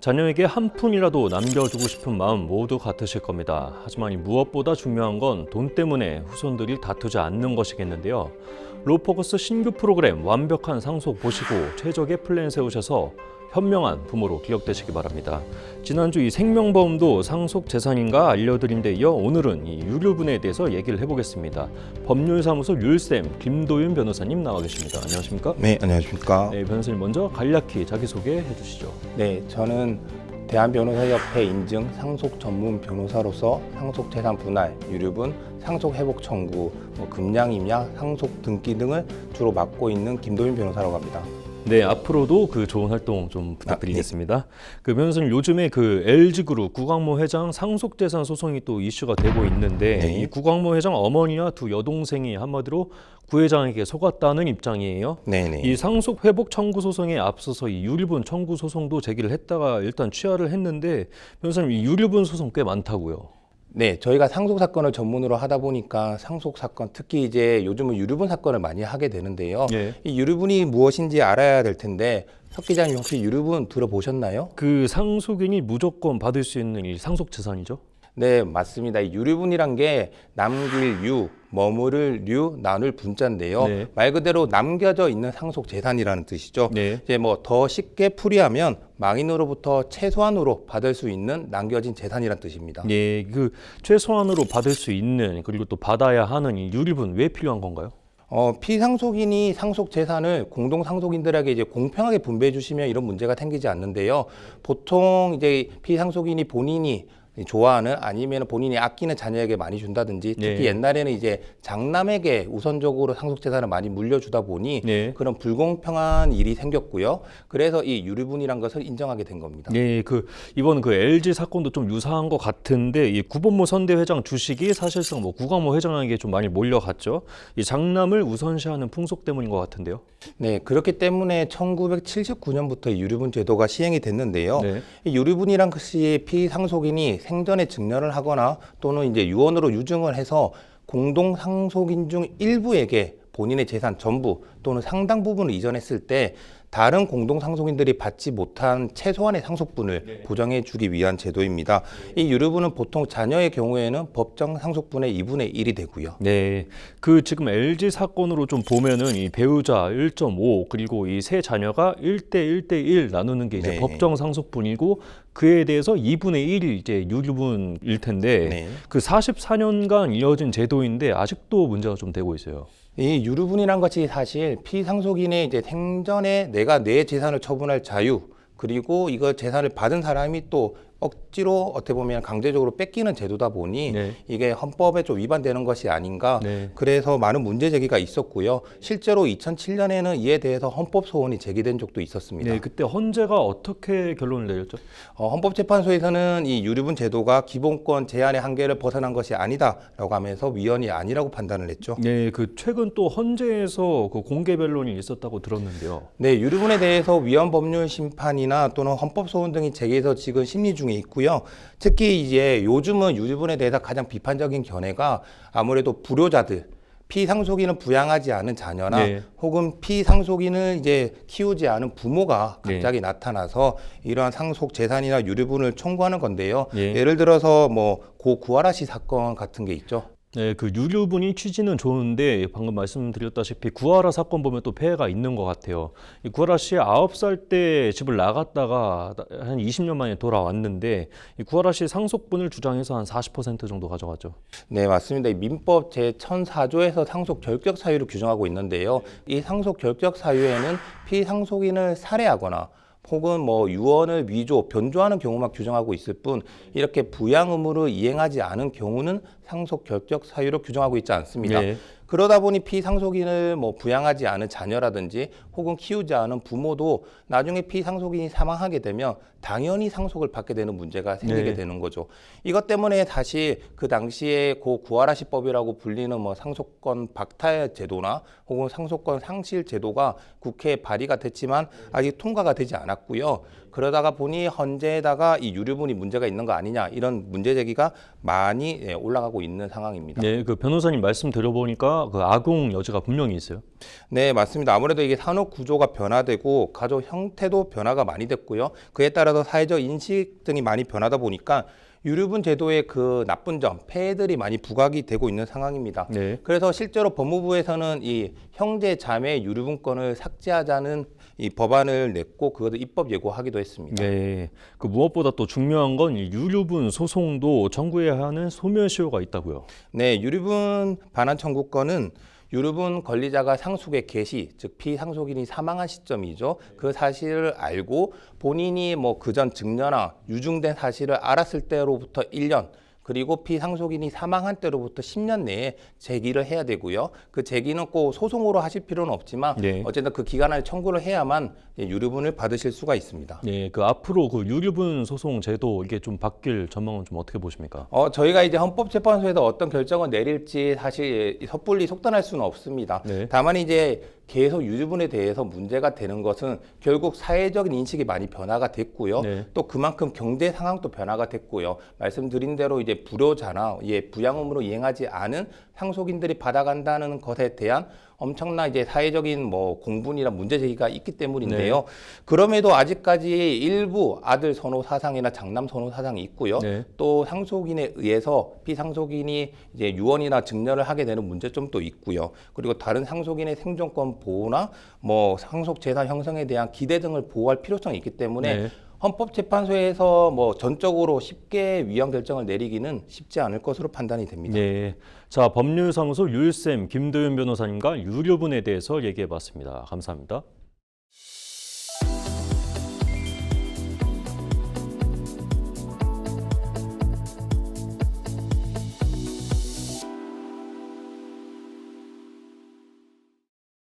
자녀에게 한 푼이라도 남겨주고 싶은 마음 모두 같으실 겁니다. 하지만 무엇보다 중요한 건 돈 때문에 후손들이 다투지 않는 것이겠는데요. 로포커스 신규 프로그램 완벽한 상속 보시고 최적의 플랜 세우셔서 현명한 부모로 기억되시기 바랍니다. 지난주 이 생명보험도 상속 재산인가 알려드린 데 이어 오늘은 이 유류분에 대해서 얘기를 해보겠습니다. 법률사무소 율쌤 김도윤 변호사님 나와 계십니다. 안녕하십니까? 네, 안녕하십니까? 네, 변호사님 먼저 간략히 자기소개 해주시죠. 네, 저는 대한변호사협회 인증 상속 전문 변호사로서 상속 재산 분할, 유류분, 상속 회복 청구, 금량 임야, 상속 등기 등을 주로 맡고 있는 김도윤 변호사라고 합니다. 네, 앞으로도 그 좋은 활동 좀 부탁드리겠습니다. 그 변호사님, 요즘에 그 LG그룹 구광모 회장 상속재산 소송이 또 이슈가 되고 있는데 네. 이 구광모 회장 어머니와 두 여동생이 한마디로 구회장에게 속았다는 입장이에요. 네네. 이 상속 회복 청구 소송에 앞서서 이 유류분 청구 소송도 제기를 했다가 일단 취하를 했는데 변호사님, 이 유류분 소송 꽤 많다고요. 네, 저희가 상속 사건을 전문으로 하다 보니까 상속 사건, 특히 이제 요즘은 유류분 사건을 많이 하게 되는데요. 예. 이 유류분이 무엇인지 알아야 될 텐데 석 기자님 혹시 유류분 들어보셨나요? 그 상속인이 무조건 받을 수 있는 이 상속 재산이죠. 네, 맞습니다. 이 유류분이란 게 남길 유, 머무를 류, 나눌 분자인데요. 네. 말 그대로 남겨져 있는 상속 재산이라는 뜻이죠. 네. 이제 뭐 더 쉽게 풀이하면 망인으로부터 최소한으로 받을 수 있는 남겨진 재산이란 뜻입니다. 예, 그 최소한으로 받을 수 있는 그리고 또 받아야 하는 이 유류분 왜 필요한 건가요? 피상속인이 상속 재산을 공동 상속인들에게 이제 공평하게 분배해 주시면 이런 문제가 생기지 않는데요. 보통 이제 피상속인이 본인이 좋아하는 아니면 본인이 아끼는 자녀에게 많이 준다든지 특히 네. 옛날에는 이제 장남에게 우선적으로 상속 재산을 많이 물려주다 보니 네. 그런 불공평한 일이 생겼고요. 그래서 이 유류분이란 것을 인정하게 된 겁니다. 예, 그 이번 그 LG 사건도 좀 유사한 것 같은데 이 구본모 선대 회장 주식이 사실상 뭐 구광모 회장에게 좀 많이 몰려갔죠. 이 장남을 우선시하는 풍속 때문인 것 같은데요. 네, 그렇기 때문에 1979년부터 유류분 제도가 시행이 됐는데요. 네. 이 유류분이란 것이 피상속인이 생전에 증여를 하거나 또는 이제 유언으로 유증을 해서 공동 상속인 중 일부에게 본인의 재산 전부 또는 상당 부분을 이전했을 때 다른 공동 상속인들이 받지 못한 최소한의 상속분을 보장해 주기 위한 제도입니다. 이 유류분은 보통 자녀의 경우에는 법정 상속분의 2분의 1이 되고요. 네, 그 지금 LG 사건으로 좀 보면은 이 배우자 1.5 그리고 이 세 자녀가 1대1대1 나누는 게 이제 네. 법정 상속분이고 그에 대해서 2분의 1이 이제 유류분일 텐데 네. 그 44년간 이어진 제도인데 아직도 문제가 좀 되고 있어요. 이 유류분이란 것이 사실 피상속인의 이제 생전에 내가 내 재산을 처분할 자유 그리고 이거 재산을 받은 사람이 또 억지로 어떻게 보면 강제적으로 뺏기는 제도다 보니 네. 이게 헌법에 좀 위반되는 것이 아닌가. 네. 그래서 많은 문제 제기가 있었고요. 실제로 2007년에는 이에 대해서 헌법 소원이 제기된 적도 있었습니다. 네, 그때 헌재가 어떻게 결론을 내렸죠? 헌법재판소에서는 이 유류분 제도가 기본권 제한의 한계를 벗어난 것이 아니다라고 하면서 위헌이 아니라고 판단을 했죠. 네, 그 최근 또 헌재에서 그 공개 변론이 있었다고 들었는데요. 네, 유류분에 대해서 위헌 법률 심판이나 또는 헌법 소원 등이 제기해서 지금 심리 중에 있고요. 특히 이제 요즘은 유류분에 대해서 가장 비판적인 견해가 아무래도 불효자들, 피상속인을 부양하지 않은 자녀나 네. 혹은 피상속인을 이제 키우지 않은 부모가 갑자기 나타나서 이러한 상속 재산이나 유류분을 청구하는 건데요. 네. 예를 들어서 뭐 고 구하라 씨 사건 같은 게 있죠. 네, 그 유류분이 취지는 좋은데 방금 말씀드렸다시피 구하라 사건 보면 또 폐해가 있는 것 같아요. 이 구하라 씨 9살 때 집을 나갔다가 한 20년 만에 돌아왔는데 이 구하라 씨 상속분을 주장해서 한 40% 정도 가져갔죠. 네, 맞습니다. 이 민법 제1004조에서 상속 결격 사유를 규정하고 있는데요. 이 상속 결격 사유에는 피상속인을 살해하거나 혹은 뭐 유언을 위조, 변조하는 경우만 규정하고 있을 뿐 이렇게 부양 의무를 이행하지 않은 경우는 상속 결격 사유로 규정하고 있지 않습니다. 네. 그러다 보니 피상속인을 뭐 부양하지 않은 자녀라든지 혹은 키우지 않은 부모도 나중에 피상속인이 사망하게 되면 당연히 상속을 받게 되는 문제가 생기게 네. 되는 거죠. 이것 때문에 사실 그 당시에 고 구하라시법이라고 불리는 뭐 상속권 박탈 제도나 혹은 상속권 상실 제도가 국회에 발의가 됐지만 아직 통과가 되지 않았고요. 그러다가 보니 헌재에다가 이 유류분이 문제가 있는 거 아니냐 이런 문제 제기가 많이 올라가고 판단하고 있는 상황입니다. 네, 그 변호사님 말씀 들어보니까 그 악용 여지가 분명히 있어요. 네, 맞습니다. 아무래도 이게 산업 구조가 변화되고 가족 형태도 변화가 많이 됐고요. 그에 따라서 사회적 인식 등이 많이 변하다 보니까 유류분 제도의 그 나쁜 점, 폐해들이 많이 부각이 되고 있는 상황입니다. 네. 그래서 실제로 법무부에서는 이 형제 자매 유류분권을 삭제하자는 이 법안을 냈고 그것을 입법 예고하기도 했습니다. 네, 그 무엇보다 또 중요한 건 이 유류분 소송도 청구해야 하는 소멸시효가 있다고요. 네, 유류분 반환 청구권은 유류분 권리자가 상속의 개시, 즉 피상속인이 사망한 시점이죠. 그 사실을 알고 본인이 뭐 그전 증여나 유증된 사실을 알았을 때로부터 1년, 그리고 피상속인이 사망한 때로부터 10년 내에 제기를 해야 되고요. 그 제기는 꼭 소송으로 하실 필요는 없지만 네. 어쨌든 그 기간 안에 청구를 해야만 유류분을 받으실 수가 있습니다. 네, 그 앞으로 그 유류분 소송 제도 이게 좀 바뀔 전망은 좀 어떻게 보십니까? 저희가 이제 헌법재판소에서 어떤 결정을 내릴지 사실 섣불리 속단할 수는 없습니다. 네. 다만 이제 계속 유류분에 대해서 문제가 되는 것은 결국 사회적인 인식이 많이 변화가 됐고요. 네. 또 그만큼 경제 상황도 변화가 됐고요. 말씀드린 대로 이제 불효자나 부양 의무로 이행하지 않은 상속인들이 받아간다는 것에 대한 엄청난 이제 사회적인 뭐 공분이나 문제 제기가 있기 때문인데요. 네. 그럼에도 아직까지 일부 아들 선호 사상이나 장남 선호 사상이 있고요. 네. 또 상속인에 의해서 피상속인이 이제 유언이나 증여를 하게 되는 문제점도 있고요. 그리고 다른 상속인의 생존권 보호나 뭐 상속 재산 형성에 대한 기대 등을 보호할 필요성이 있기 때문에 네. 헌법재판소에서 뭐 전적으로 쉽게 위헌 결정을 내리기는 쉽지 않을 것으로 판단이 됩니다. 네. 자, 법률사무소 율쌤 김도윤 변호사님과 유류분에 대해서 얘기해 봤습니다. 감사합니다.